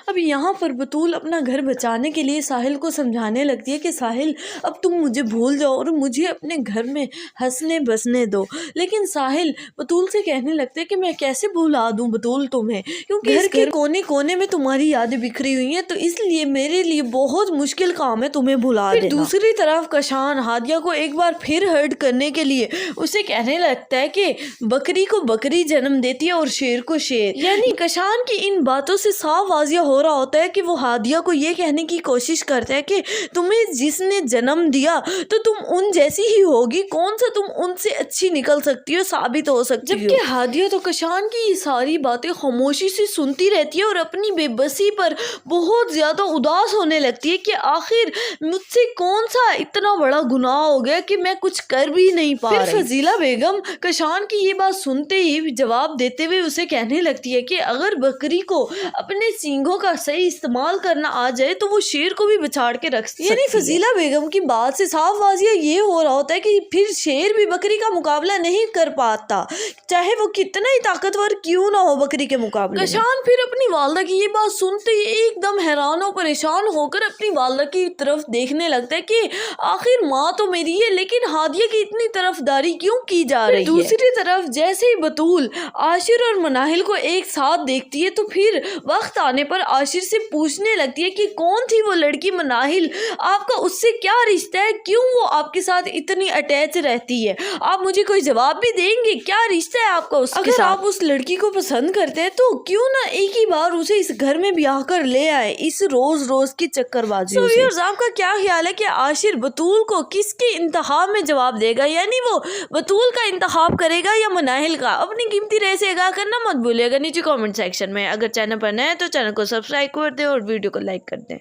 اب یہاں پر بطول اپنا گھر بچانے کے لیے ساحل کو سمجھانے لگتی ہے کہ ساحل اب تم مجھے بھول جاؤ اور مجھے اپنے گھر میں ہنسنے بسنے دو، لیکن ساحل بطول سے کہنے لگتا ہے کہ میں کیسے بھلا دوں بطول تمہیں، کیونکہ گھر کے کونے کونے میں تمہاری یادیں بکھری ہوئی ہیں، تو اس لیے میرے لیے بہت مشکل کام ہے تمہیں بھلا دینا۔ دوسری طرف کشان ہادیہ کو ایک بار پھر ہرٹ کرنے کے لیے اسے کہنے لگتا ہے کہ بکری کو بکری جنم دیتی ہے اور شیر کو شیر، یعنی کشان کی ان باتوں سے صاف واضح ہو رہا ہوتا ہے کہ وہ ہادیہ کو یہ کہنے کی کوشش کرتا ہے کہ تمہیں جس نے جنم دیا تو تم ان جیسی ہی ہوگی، کون سا تم ان سے اچھی نکل سکتی ہو، ثابت ہو سکتی ہو۔ جبکہ ہادیہ تو کشان کی یہ ساری باتیں خاموشی سے سنتی رہتی ہے اور اپنی بے بسی پر بہت زیادہ اداس ہونے لگتی ہے کہ آخر مجھ سے کون سا اتنا بڑا گناہ ہو گیا کہ میں کچھ کر بھی نہیں پا رہی۔ پھر فضیلہ بیگم کشان کی یہ بات سنتے ہی جواب دیتے ہوئے اسے کہنے لگتی ہے کہ اگر بکری کو اپنے سینگوں کا صحیح استعمال کرنا آ جائے تو وہ شیر کو بھی بچاڑ کے رکھ سکتی ہے۔ یعنی فضیلہ بیگم کی بات سے صاف واضح یہ ہو رہا ہوتا ہے کہ پھر شیر بھی بکری کا مقابلہ نہیں کر پاتا، چاہے وہ کتنا ہی طاقتور کیوں نہ ہو بکری کے مقابلے۔ کشان پھر اپنی والدہ کی یہ بات سنتے ہی ایک دم حیران و پریشان ہو کر اپنی والدہ کی طرف دیکھنے لگتا ہے کہ آخر ماں تو میری ہے، لیکن ہادیہ کی اتنی طرفداری کیوں کی جا رہی ہے۔ دوسری طرف جیسے ہی بطول عاشر اور مناہل کو ایک ساتھ دیکھتی ہے تو پھر وقت آنے پر عاشر سے پوچھنے لگتی ہے کہ کون تھی وہ لڑکی مناہل، آپ کا اس سے کیا رشتہ ہے، کیوں وہ آپ کے ساتھ اتنی اٹیچ رہتی ہے، آپ مجھے کوئی جواب بھی دیں گے، کیا رشتہ ہے آپ کا اس کے ساتھ؟ اگر آپ اس لڑکی کو پسند کرتے ہیں تو کیوں نہ ایک ہی بار اسے اس گھر میں بیاہ کر لے آئے، اس روز روز کی چکر بازی سے۔ آپ کا کیا خیال ہے کہ عاشر بطول کو کس کے انتخاب میں جواب دے گا، یعنی وہ بطول کا انتخاب کرے گا یا مناہل کا؟ اپنی قیمتی رائے سے آگاہ کرنا مت بھولیے گا نیچے کامنٹ سیکشن میں۔ اگر چینل پر نئے ہیں تو چینل کو سبسکرائب کر دیں اور ویڈیو کو لائک کر دیں۔